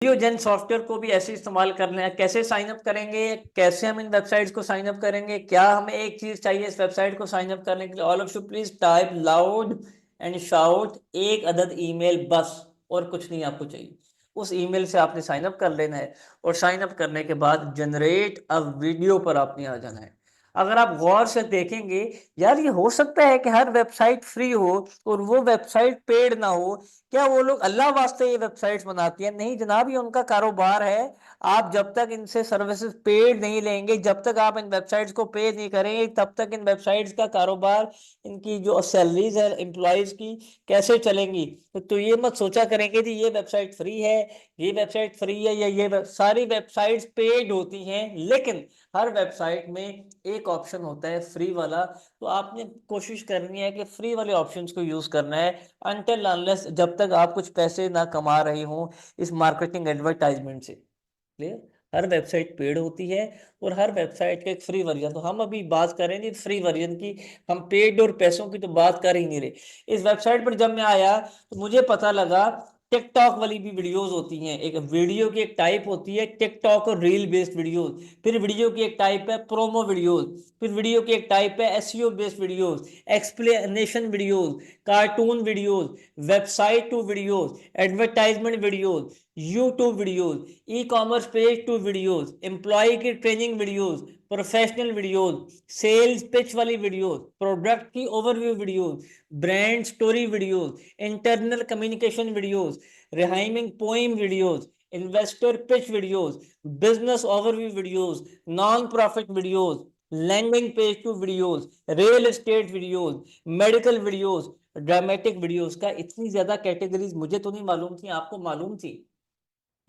वीडियोजेन software को भी ऐसे इस्तेमाल करना है। कैसे साइन अप करेंगे, कैसे हम इन वेबसाइट्स को साइन अप करेंगे, क्या हमें एक चीज चाहिए इस वेबसाइट को साइन अप करने के लिए? All of you please type loud and shout एक अदद ईमेल बस, और कुछ नहीं आपको चाहिए। उस ईमेल से आपने साइन अप कर लेना है, और साइन अप करने के बाद जनरेट अ वीडियो पर आपने आ जाना है। अगर आप गौर से देखेंगे, यार ये हो सकता है कि हर वेबसाइट फ्री हो और वो वेबसाइट पेड ना हो। क्या वो लोग अल्लाह वास्ते ये वेबसाइट्स बनाती हैं? नहीं जनाब, ये उनका कारोबार है। आप जब तक इनसे सर्विसेज पेड नहीं लेंगे, जब तक आप इन वेबसाइट्स को पे नहीं करेंगे, तब तक इन वेबसाइट्स का कारोबार, इनकी जो सैलरीज है एम्प्लॉयज की, कैसे चलेंगी? तो ये मत सोचा करेंगे जी ये वेबसाइट फ्री है, ये वेबसाइट फ्री है, या सारी वेबसाइट्स पेड होती हैं। लेकिन हर वेबसाइट में एक ऑप्शन होता है फ्री वाला। तो आपने कोशिश करनी है कि फ्री वाले ऑप्शंस को यूज करना है, अनटिल अनलेस जब तक आप कुछ पैसे ना कमा रहे हो इस मार्केटिंग एडवर्टाइजमेंट से। क्लियर? हर वेबसाइट पेड होती है, और हर वेबसाइट का एक फ्री वर्जन। तो हम अभी बात करेंगे फ्री वर्जन की, हम पेड और पैसों की तो बात कर ही नहीं रहे। इस वेबसाइट पर जब मैं आया तो मुझे पता लगा टिकटॉक वाली भी वीडियोस होती हैं। एक वीडियो की एक टाइप होती है टिकटॉक और रील बेस्ड वीडियोस, फिर वीडियो की एक टाइप है प्रोमो वीडियोस, फिर वीडियो की एक टाइप है SEO based videos, explanation videos, cartoon videos, website to videos, advertisement videos, YouTube videos, e commerce page to videos, employ की training videos, professional videos, sales pitch वाली videos, product की overview videos, brand story videos, internal communication videos, rhyming poem videos, investor pitch videos, business overview videos, non profit videos, landing page to videos, real estate videos, medical videos, dramatic videos का। इतनी ज्यादा categories मुझे तो नहीं मालूम थी, आपको मालूम थी?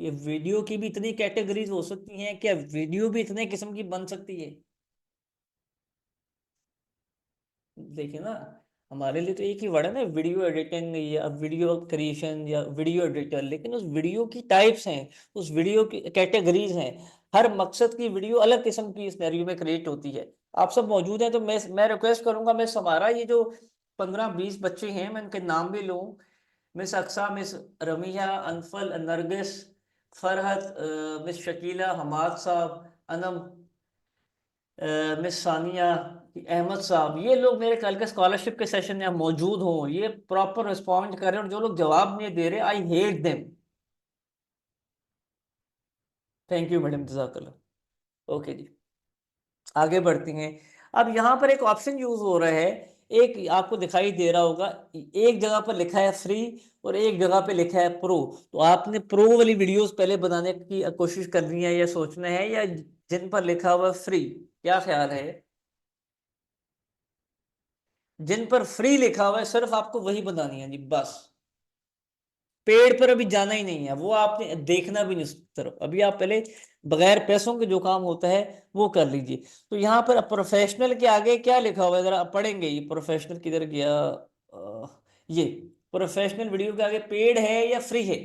ये वीडियो की भी इतनी कैटेगरीज हो सकती हैं? क्या वीडियो भी इतने किस्म की बन सकती है? देखिए ना, हमारे लिए तो एक ही वर्ड है ना, वीडियो एडिटिंग या वीडियो क्रिएशन या वीडियो एडिटर, लेकिन उस वीडियो की टाइप्स हैं, उस वीडियो की कैटेगरीज हैं। हर मकसद की वीडियो अलग किस्म की सिनेरियो में क्रिएट होती है। आप सब मौजूद हैं तो मैं रिक्वेस्ट करूंगा, मिस हमारा ये जो 15-20 बच्चे हैं, मैं इनके नाम भी लूँ। Miss Aqsa, miss Ramiya, Anfal, Nargis, Farhat, miss Shakila, Hamad साहब, अनम, मिस सानिया, अहमद साहब, ये लोग मेरे कल के स्कॉलरशिप के सेशन में मौजूद हों, ये प्रॉपर रिस्पॉन्ड कर रहे हैं, और जो लोग जवाब नहीं दे रहे, I hate them. Thank you madam, जजाकल्लाह। ओके जी, आगे बढ़ती हैं। अब यहाँ पर एक ऑप्शन यूज हो रहा है, एक आपको दिखाई दे रहा होगा, एक जगह पर लिखा है फ्री और एक जगह पे लिखा है प्रो। तो आपने प्रो वाली वीडियोस पहले बनाने की कोशिश करनी है या सोचना है, या जिन पर लिखा हुआ फ्री? क्या ख्याल है? जिन पर फ्री लिखा हुआ है सिर्फ आपको वही बनानी है जी, बस। पेड़ पर अभी जाना ही नहीं है, वो आपने देखना भी नहीं उस तरफ। अभी आप पहले बगैर पैसों के जो काम होता है वो कर लीजिए। तो यहाँ पर प्रोफेशनल के आगे क्या लिखा हुआ है, जरा पढ़ेंगे? ये प्रोफेशनल किधर गया? ये प्रोफेशनल वीडियो के आगे पेड है या फ्री है?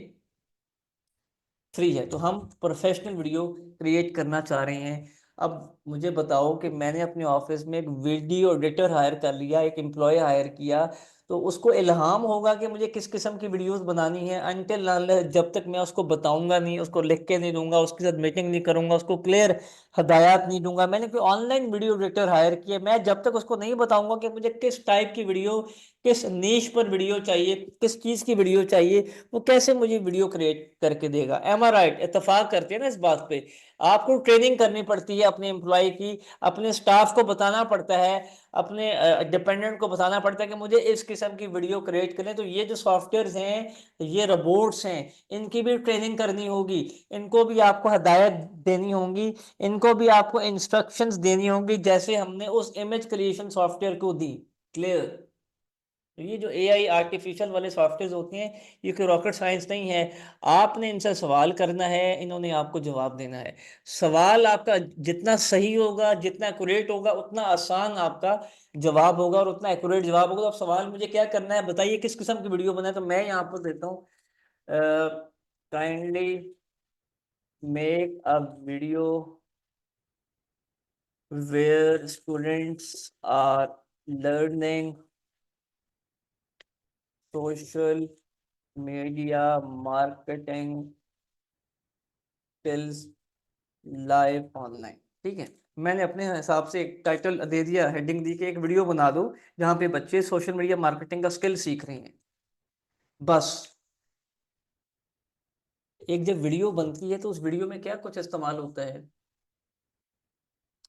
फ्री है। तो हम प्रोफेशनल वीडियो क्रिएट करना चाह रहे हैं। अब मुझे बताओ कि मैंने अपने ऑफिस में एक वीडियो एडिटर हायर कर लिया, एक एम्प्लॉय हायर किया, तो उसको इल्हाम होगा कि मुझे किस किस्म की वीडियोस बनानी है। अनटिल जब तक मैं उसको बताऊंगा नहीं, उसको लिख के नहीं दूंगा, उसके साथ मीटिंग नहीं करूंगा, उसको क्लियर हदायत नहीं दूंगा। मैंने कोई ऑनलाइन वीडियो एडिटर हायर किया, मैं जब तक उसको नहीं बताऊंगा कि मुझे किस टाइप की वीडियो, किस नीश पर वीडियो चाहिए, किस चीज की वीडियो चाहिए, वो कैसे मुझे वीडियो क्रिएट करके देगा? एम आई राइट? इत्तेफाक करते हैं ना इस बात पे? आपको ट्रेनिंग करनी पड़ती है अपने एम्प्लॉय की, अपने स्टाफ को बताना पड़ता है, अपने डिपेंडेंट को बताना पड़ता है कि मुझे इस किस्म की वीडियो क्रिएट करें। तो ये जो सॉफ्टवेयर हैं, ये रोबोट्स हैं, इनकी भी ट्रेनिंग करनी होगी, इनको भी आपको हदायत देनी होगी, इनको भी आपको इंस्ट्रक्शंस देनी होंगी, जैसे हमने उस इमेज क्रिएशन सॉफ्टवेयर को दी। क्लियर? तो ये जो एआई आर्टिफिशियल वाले सॉफ्टवेयर होते हैं, ये कोई रॉकेट साइंस नहीं है। आपने इनसे सवाल करना है, इन्होंने आपको जवाब देना है। सवाल आपका जितना सही होगा, जितना एक्यूरेट होगा, उतना आसान आपका जवाब होगा, और उतना एक्यूरेट जवाब होगा। तो आप सवाल मुझे क्या करना है बताइए, किस किस्म की वीडियो बनाए? तो मैं यहाँ पर देता हूँ, kindly make a video where students are learning social media marketing skills live online. ठीक है, मैंने अपने हिसाब से एक टाइटल दे दिया, हेडिंग दी कि एक वीडियो बना दो जहां पे बच्चे सोशल मीडिया मार्केटिंग का स्किल सीख रहे हैं। बस एक जब वीडियो बनती है तो उस वीडियो में क्या कुछ इस्तेमाल होता है,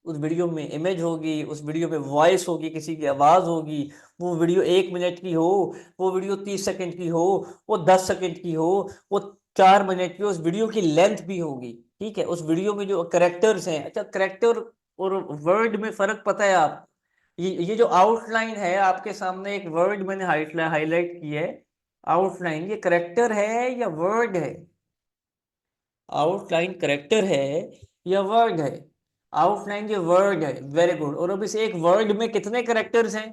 उस वीडियो में इमेज होगी, उस वीडियो में वॉइस होगी, किसी की आवाज होगी। वो वीडियो 1 मिनट की हो, वो वीडियो 30 सेकंड की हो, वो 10 सेकंड की हो, वो 4 मिनट की, उस वीडियो की लेंथ भी होगी। ठीक है, उस वीडियो में जो करेक्टर्स हैं, अच्छा करेक्टर और वर्ड में फर्क पता है आप? ये जो आउटलाइन है आपके सामने, एक वर्ड मैंने हाईलाइट की है, आउटलाइन, ये करेक्टर है या वर्ड है? आउटलाइन करेक्टर है या वर्ड है? आउटलाइन ये वर्ड है, वेरी गुड। और अब इस एक वर्ड में कितने करेक्टर्स हैं?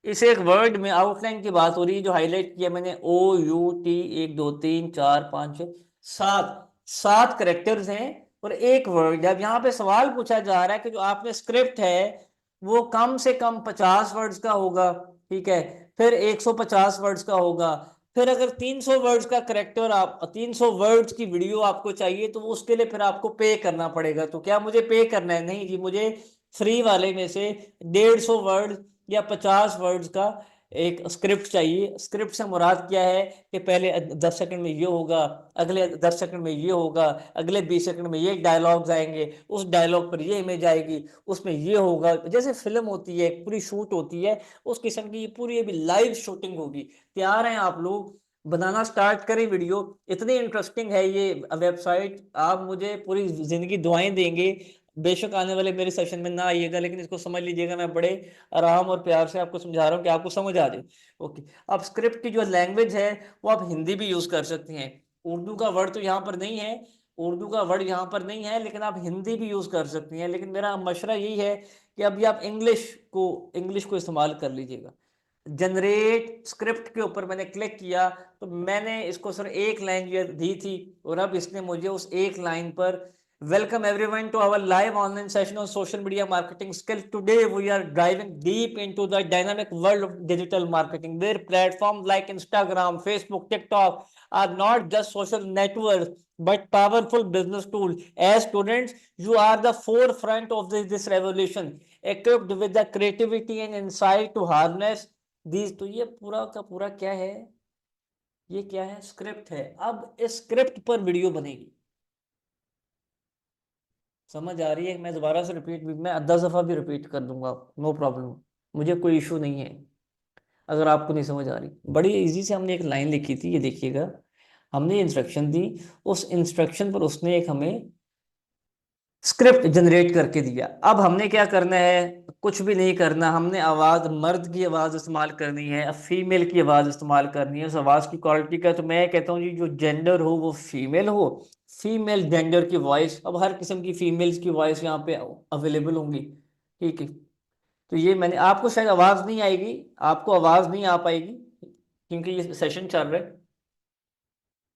इस एक वर्ड में आउटलाइन की बात हो रही है, जो हाईलाइट किया मैंने, OUT, 1 2 3 4 5 6 7, 7 करेक्टर्स हैं और एक वर्ड है। अब यहाँ पे सवाल पूछा जा रहा है कि जो आपने स्क्रिप्ट है वो कम से कम 50 वर्ड्स का होगा, ठीक है, फिर 150 वर्ड्स का होगा, फिर अगर 300 वर्ड्स का करेक्टर, आप 300 वर्ड्स की वीडियो आपको चाहिए तो उसके लिए फिर आपको पे करना पड़ेगा। तो क्या मुझे पे करना है? नहीं जी, मुझे फ्री वाले में से 150 वर्ड या 50 वर्ड्स का एक स्क्रिप्ट चाहिए। स्क्रिप्ट से मुराद क्या है कि पहले 10 सेकंड में ये होगा, अगले 10 सेकंड में ये होगा, अगले 20 सेकंड में ये डायलॉग्स आएंगे, उस डायलॉग पर ये इमेज आएगी, उसमें ये होगा, जैसे फिल्म होती है, पूरी शूट होती है, उस किस्म की ये पूरी अभी लाइव शूटिंग होगी। तैयार हैं आप लोग? बनाना स्टार्ट करें वीडियो। इतनी इंटरेस्टिंग है ये वेबसाइट, आप मुझे पूरी जिंदगी दुआएं देंगे। बेशक आने वाले मेरे सेशन में ना आइएगा, लेकिन इसको समझ लीजिएगा, मैं बड़े आराम और प्यार से आपको समझा रहा हूँ कि आपको समझ आ जाए। ओके, अब स्क्रिप्ट की जो लैंग्वेज है वो आप हिंदी भी यूज कर सकती हैं। उर्दू का वर्ड तो यहाँ पर नहीं है, उर्दू का वर्ड यहाँ पर नहीं है, लेकिन आप हिंदी भी यूज कर सकती हैं। लेकिन मेरा मशवरा यही है कि अभी आप इंग्लिश को इस्तेमाल कर लीजिएगा। जनरेट स्क्रिप्ट के ऊपर मैंने क्लिक किया तो मैंने इसको सर एक लाइन दी थी, और अब इसने मुझे उस एक लाइन पर, welcome everyone to our live online session on social media marketing skill, today we are driving deep into the dynamic world of digital marketing where platform like Instagram, Facebook, TikTok are not just social network but powerful business tool. As students, you are the forefront of this revolution, equipped with the creativity and insight to harness these। तो ये पूरा का पूरा क्या है? ये क्या है? स्क्रिप्ट है। अब इस स्क्रिप्ट पर वीडियो बनेगी। समझ आ रही है? मैं दोबारा से मैं 10 दफा भी रिपीट कर दूंगा, नो प्रॉब्लम, मुझे कोई इशू नहीं है। अगर आपको नहीं समझ आ रही, बड़ी इजी से हमने एक लाइन लिखी थी, ये देखिएगा, हमने इंस्ट्रक्शन दी, उस इंस्ट्रक्शन पर उसने एक हमें स्क्रिप्ट जनरेट करके दिया। अब हमने क्या करना है? कुछ भी नहीं करना, हमने आवाज, मर्द की आवाज इस्तेमाल करनी है, फीमेल की आवाज इस्तेमाल करनी है। उस आवाज की क्वालिटी का तो मैं कहता हूँ जी, जो जेंडर हो वो फीमेल हो, फीमेल जेंडर की वॉइस, अब हर किस्म की फीमेल्स की वॉइस यहाँ पे अवेलेबल होंगी। ठीक है, तो ये मैंने, आपको शायद आवाज नहीं आएगी, आपको आवाज नहीं आ पाएगी क्योंकि ये सेशन चल रहा है।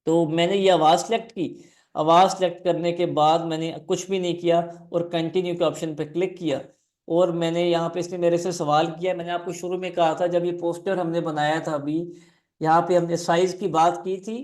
तो मैंने ये आवाज़ सेलेक्ट की, आवाज़ सेलेक्ट करने के बाद मैंने कुछ भी नहीं किया और कंटिन्यू के ऑप्शन पे क्लिक किया। और मैंने यहाँ पे, इसने मेरे से सवाल किया, मैंने आपको शुरू में कहा था जब ये पोस्टर हमने बनाया था, अभी यहाँ पे हमने साइज़ की बात की थी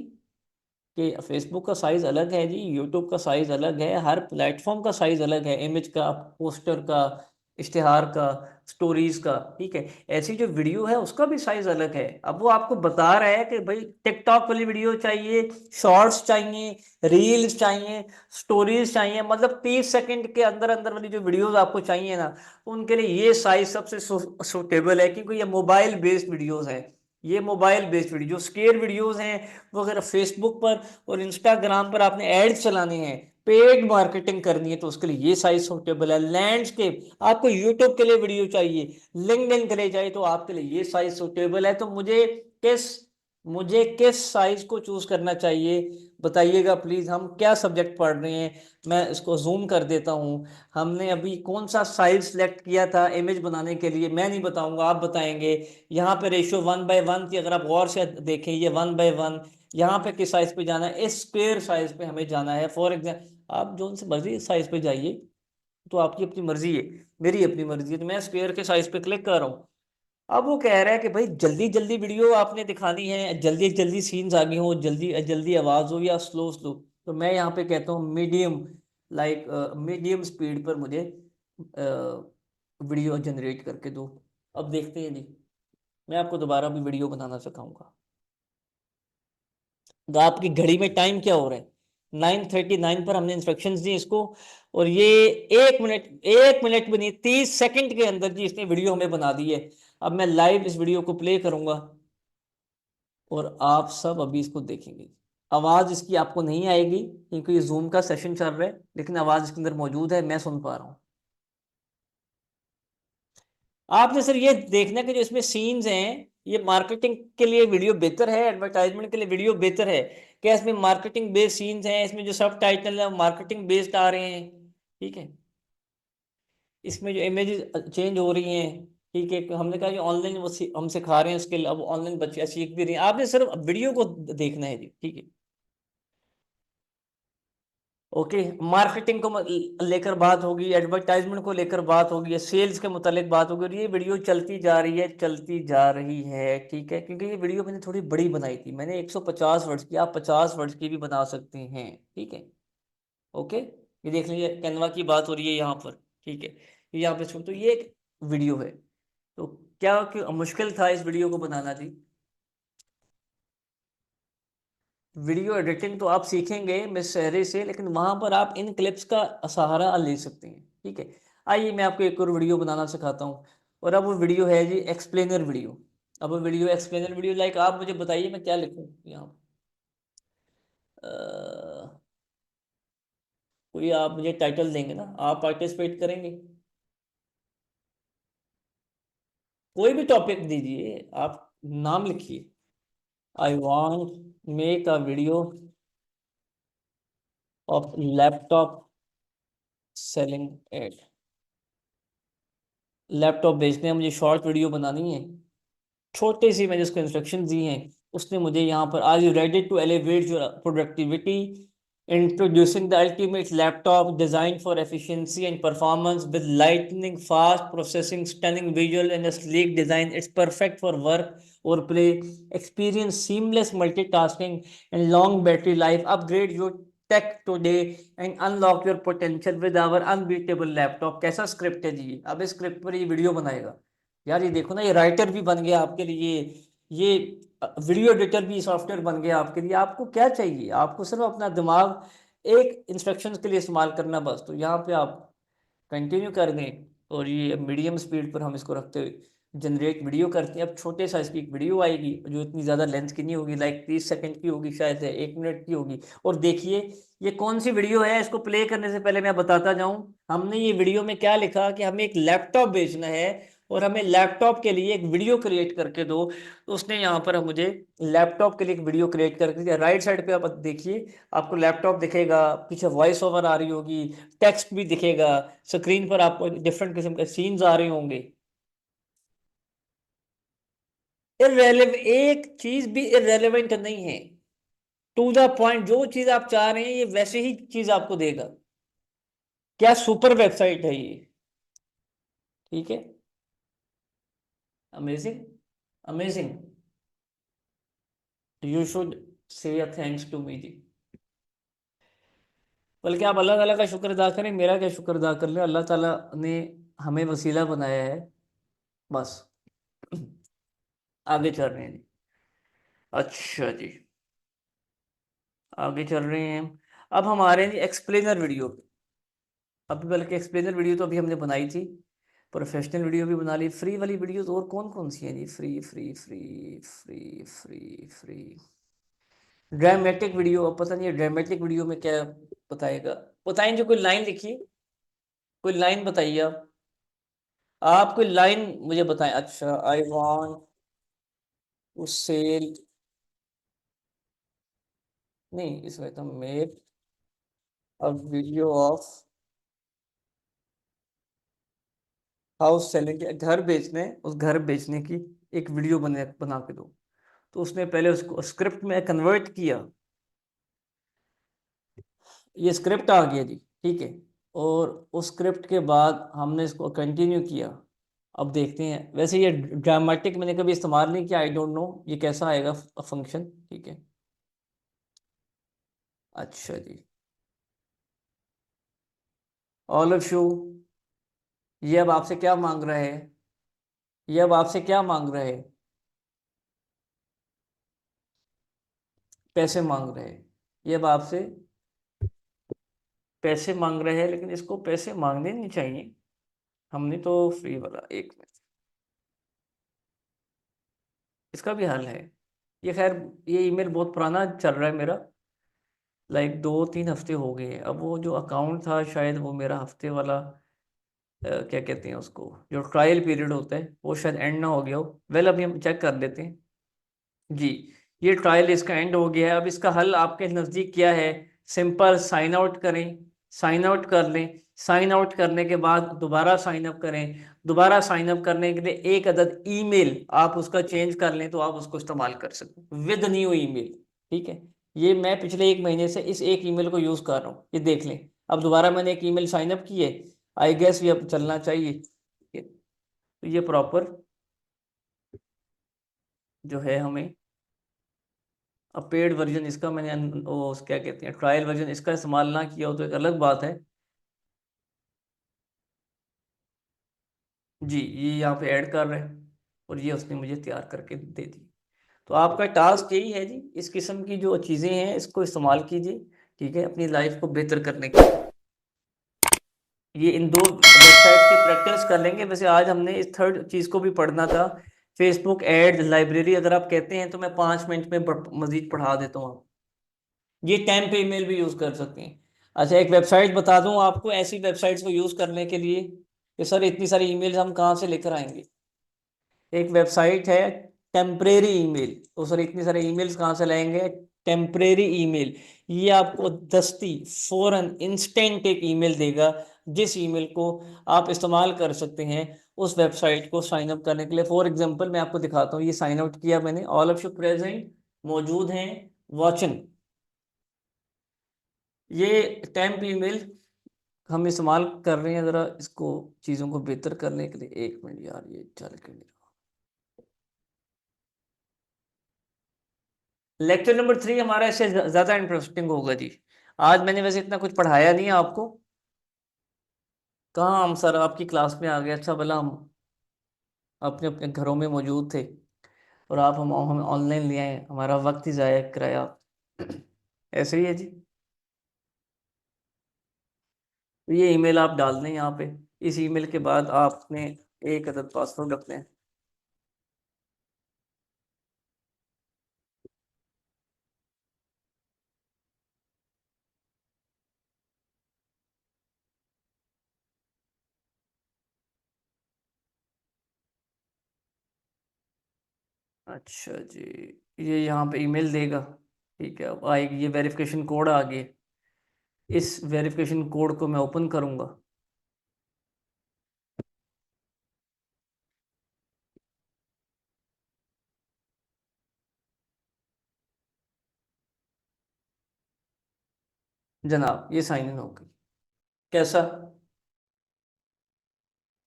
कि फेसबुक का साइज़ अलग है जी, यूट्यूब का साइज़ अलग है, हर प्लेटफॉर्म का साइज़ अलग है, इमेज का, पोस्टर का, इश्तिहार का, स्टोरीज का। ठीक है, ऐसी जो वीडियो है उसका भी साइज अलग है। अब वो आपको बता रहा है कि भाई टिकटॉक वाली वीडियो चाहिए, शॉर्ट्स चाहिए, रील्स चाहिए, स्टोरीज चाहिए, मतलब 30 सेकंड के अंदर अंदर वाली जो वीडियोस आपको चाहिए ना, उनके लिए ये साइज सबसे सूटेबल है, क्योंकि ये मोबाइल बेस्ड वीडियोस है। ये mobile based video, square videos हैं वो, अगर फेसबुक पर और इंस्टाग्राम पर आपने एड्स चलाने हैं, पेड मार्केटिंग करनी है, तो उसके लिए ये साइज सूटेबल है। लैंडस्केप, आपको यूट्यूब के लिए वीडियो चाहिए, लिंक्डइन के लिए चाहिए, तो आपके लिए ये साइज सूटेबल है। तो मुझे किस साइज को चूज करना चाहिए बताइएगा प्लीज। हम क्या सब्जेक्ट पढ़ रहे हैं, मैं इसको जूम कर देता हूँ। हमने अभी कौन सा साइज सेलेक्ट किया था इमेज बनाने के लिए, मैं नहीं बताऊंगा, आप बताएंगे। यहाँ पे रेशियो 1:1 की अगर आप गौर से देखें, ये 1:1। यहाँ पे किस साइज पे जाना है? इस स्क्वायर साइज पे हमें जाना है। फॉर एग्जाम्पल आप जो से मर्जी साइज पे जाइए, तो आपकी अपनी मर्जी है, मेरी अपनी मर्जी है, तो मैं स्क्वायर के साइज पे क्लिक कर रहा हूँ। अब वो कह रहा है कि भाई जल्दी जल्दी वीडियो आपने दिखानी है, जल्दी जल्दी सीन्स आगे हो, जल्दी जल्दी आवाज हो या स्लो स्लो। तो मैं यहाँ पे कहता हूँ मीडियम, लाइक मीडियम स्पीड पर मुझे वीडियो जनरेट करके दो। अब देखते हैं जी, मैं आपको दोबारा भी वीडियो बनाना सिखाऊंगा। तो आपकी घड़ी में टाइम क्या हो रहा है, 9:39 पर हमने इंस्ट्रक्शंस दी इसको, और ये 1 मिनट भी नहीं, 30 सेकंड के अंदर जी इसने वीडियो हमें बना दी है। अब मैं लाइव इस वीडियो को प्ले करूंगा और आप सब अभी इसको देखेंगे। आवाज इसकी आपको नहीं आएगी क्योंकि ये जूम का सेशन चल रहा है, लेकिन आवाज इसके अंदर मौजूद है, मैं सुन पा रहा हूँ। आपने सर ये देखना है कि जो इसमें सीन्स हैं, ये मार्केटिंग के लिए वीडियो बेहतर है, एडवर्टाइजमेंट के लिए वीडियो बेहतर है? क्या इसमें मार्केटिंग बेस्ड सीन्स हैं, इसमें जो सब टाइटल है मार्केटिंग बेस्ड आ रहे हैं? ठीक है, इसमें जो इमेजेस चेंज हो रही हैं, ठीक है, हमने कहा कि ऑनलाइन वो हम सिखा रहे हैं स्किल, अब ऑनलाइन बच्चे सीख भी रहे हैं, आपने सिर्फ वीडियो को देखना है जी, ठीक है। ओके, मार्केटिंग को लेकर बात होगी, एडवर्टाइजमेंट को लेकर बात होगी, सेल्स के मुतालिक बात होगी, और ये वीडियो चलती जा रही है, चलती जा रही है, ठीक है। क्योंकि ये वीडियो मैंने थोड़ी बड़ी बनाई थी, मैंने 150 वर्ड्स की, आप 50 वर्ड्स की भी बना सकते हैं, ठीक है। ओके, ये देख लीजिए कैनवा की बात हो रही है यहाँ पर, ठीक है। ये यहाँ पे तो ये एक वीडियो है, तो क्या मुश्किल था इस वीडियो को बनाना जी? वीडियो एडिटिंग तो आप सीखेंगे मिस सहरे से, लेकिन वहां पर आप इन क्लिप्स का सहारा ले सकते हैं, ठीक है। आइए मैं आपको एक और वीडियो बनाना सिखाता हूँ, और अब वो वीडियो है जी एक्सप्लेनर वीडियो। अब वो वीडियो एक्सप्लेनर वीडियो, लाइक आप मुझे बताइए मैं क्या लिखूँ यहाँ? कोई आप मुझे टाइटल देंगे ना, आप पार्टिसिपेट करेंगे? कोई भी टॉपिक दीजिए, आप नाम लिखिए। I want make a video of laptop selling ad. Laptop बेचने हैं, मुझे शॉर्ट वीडियो बनानी है, छोटे सी मैंने उसको इंस्ट्रक्शन दी हैं। उसने मुझे यहाँ पर, are you ready to elevate your productivity, introducing the ultimate laptop design for efficiency and performance with lightning fast processing stunning visual and sleek design, it's perfect for work और play, experience seamless multitasking and long battery life, upgrade your tech today and unlock your potential with our unbeatable laptop. कैसा script है जी? अब इस script पर ये video बनाएगा यार, ये देखो ना, ये राइटर भी बन गया आपके लिए, ये वीडियो एडिटर भी सॉफ्टवेयर बन गया आपके लिए। आपको क्या चाहिए? आपको सिर्फ अपना दिमाग एक इंस्ट्रक्शंस के लिए इस्तेमाल करना बस। तो यहाँ पे आप कंटिन्यू कर दें, और ये मीडियम स्पीड पर हम इसको रखते हुए जनरेट वीडियो करते हैं। अब छोटे साइज की एक वीडियो आएगी जो इतनी ज़्यादा लेंथ की नहीं होगी, लाइक 30 सेकंड की होगी शायद, है 1 मिनट की होगी। और देखिए ये कौन सी वीडियो है, इसको प्ले करने से पहले मैं बताता जाऊं, हमने ये वीडियो में क्या लिखा कि हमें एक लैपटॉप बेचना है और हमें लैपटॉप के लिए एक वीडियो क्रिएट करके दो। तो उसने यहाँ पर मुझे लैपटॉप के लिए एक वीडियो क्रिएट करके दिया। राइट साइड पे आप देखिए, आपको लैपटॉप दिखेगा, पीछे वॉइस ओवर आ रही होगी, टेक्स्ट भी दिखेगा, स्क्रीन पर आपको डिफरेंट किस्म के सीन्स आ रहे होंगे। एक चीज भी इरेलीवेंट नहीं है, टू द पॉइंट, जो चीज आप चाह रहे हैं ये वैसे ही चीज आपको देगा। क्या सुपर वेबसाइट है ये, ठीक है। Amazing, amazing, you should say thanks to me जी। बल्कि आप अल्लाह ताला का शुक्र अदा करें, मेरा क्या शुक्र अदा कर ले, अल्लाह ताला ने हमें वसीला बनाया है, बस। आगे चल रहे हैं जी। अच्छा जी, आगे चल रहे हैं। अब हम आ रहे हैं जी एक्सप्लेनर वीडियो। अभी बल्कि एक्सप्लेनर वीडियो तो अभी हमने बनाई थी, प्रोफेशनल वीडियो भी बना ली, फ्री वाली वीडियोस और कौन कौन सी हैं जी? Free free free free free free dramatic video, अब पता नहीं है ड्रामेटिक वीडियो में क्या बताएगा। बताएं जो, कोई लाइन लिखिए, कोई लाइन बताइए आप कोई लाइन मुझे बताएं। अच्छा, आई वांट टू सेल, नहीं इसमें तो make a video of house selling, घर बेचने, उस घर बेचने की एक वीडियो बना के दो। तो उसने पहले उसको स्क्रिप्ट में कन्वर्ट किया, ये स्क्रिप्ट आ गया जी, ठीक है। और उस स्क्रिप्ट के बाद हमने इसको कंटिन्यू किया। अब देखते हैं, वैसे ये ड्रामेटिक मैंने कभी इस्तेमाल नहीं किया, आई डोंट नो ये कैसा आएगा फंक्शन, ठीक है। अच्छा जी, ऑल ऑफ यू, ये अब आपसे क्या मांग रहे हैं? ये अब आपसे क्या मांग रहे हैं? पैसे मांग रहे हैं। ये अब आपसे पैसे मांग रहे हैं, लेकिन इसको पैसे मांगने नहीं चाहिए, हमने तो फ्री वाला। एक मिनट, इसका भी हल है। ये खैर, ये ईमेल बहुत पुराना चल रहा है मेरा, लाइक 2-3 हफ्ते हो गए हैं। अब वो जो अकाउंट था, शायद वो मेरा हफ्ते वाला क्या कहते हैं उसको, जो ट्रायल पीरियड होता है, वो शायद एंड ना हो गया हो। वेल, अभी हम चेक कर लेते हैं जी। ये ट्रायल इसका एंड हो गया है। अब इसका हल आपके नज़दीक क्या है? सिंपल, साइन आउट करें, साइन आउट कर लें। साइन आउट करने के बाद दोबारा साइन अप करें। दोबारा साइन अप करने के लिए एक अदद ईमेल आप उसका चेंज कर लें, तो आप उसको इस्तेमाल कर सकते विद न्यू ईमेल। ठीक है, ये मैं पिछले 1 महीने से इस एक ईमेल को यूज़ कर रहा हूँ, ये देख लें। अब दोबारा मैंने एक ईमेल साइन अप की है, आई गेस ये अब चलना चाहिए। तो ये प्रॉपर जो है हमें, अब पेड वर्जन इसका मैंने वो क्या कहते हैं, ट्रायल वर्जन इसका इस्तेमाल ना किया हो तो एक अलग बात है। जी, ये यहाँ पे ऐड कर रहे हैं, और ये उसने मुझे तैयार करके दे दी। तो आपका टास्क यही है जी, इस किस्म की जो चीज़ें हैं इसको इस्तेमाल कीजिए, ठीक है, अपनी लाइफ को बेहतर करने के लिए। ये इन दो वेबसाइट्स की प्रैक्टिस कर लेंगे। वैसे आज हमने इस थर्ड चीज़ को भी पढ़ना था, फेसबुक एड लाइब्रेरी। अगर आप कहते हैं तो मैं 5 मिनट में मजीद पढ़ा देता हूँ। ये टेम्प ईमेल भी यूज़ कर सकते हैं। अच्छा, एक वेबसाइट बता दूं आपको ऐसी वेबसाइट्स को यूज़ करने के लिए, कि सर इतनी सारी ईमेल्स हम कहाँ से लेकर आएंगे। एक वेबसाइट है टेम्परेरी ईमेल। तो सर इतनी सारे ईमेल्स कहाँ से लाएंगे? टेम्परेरी ईमेल, ये आपको दस्ती फौरन इंस्टेंट एक ईमेल देगा, जिस ईमेल को आप इस्तेमाल कर सकते हैं उस वेबसाइट को साइन अप करने के लिए। फॉर एग्जांपल मैं आपको दिखाता हूँ, ये साइन आउट किया मैंने, ऑल ऑफ यू प्रेजेंट मौजूद हैं वॉचिंग। ये टेम्प ईमेल हम इस्तेमाल कर रहे हैं, ज़रा इसको चीज़ों को बेहतर करने के लिए। 1 मिनट यार, ये चल के नहीं रहा। लेक्चर नंबर 3 हमारा इससे ज़्यादा इंटरेस्टिंग होगा जी। आज मैंने वैसे इतना कुछ पढ़ाया नहीं है आपको। कहाँ हम सर आपकी क्लास में आ गए, अच्छा भला हम अपने अपने घरों में मौजूद थे, और आप हम ऑनलाइन ले आए, हमारा वक्त ही ज़ाया कराया। ऐसे ही है जी। तो ये ईमेल आप डाल दें यहाँ पे। इस ईमेल के बाद आपने एक अदद पासवर्ड रखते हैं। अच्छा जी, ये यहाँ पे ईमेल देगा। ठीक है, अब आएगी ये वेरिफिकेशन कोड आ गया। इस वेरिफिकेशन कोड को मैं ओपन करूँगा। जनाब, ये साइन इन हो गई। कैसा?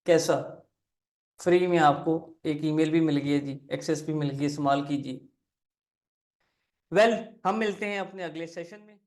कैसा? फ्री में आपको एक ईमेल भी मिल गई है जी, एक्सेस भी मिल गई, इस्तेमाल कीजिए। वेल, हम मिलते हैं अपने अगले सेशन में।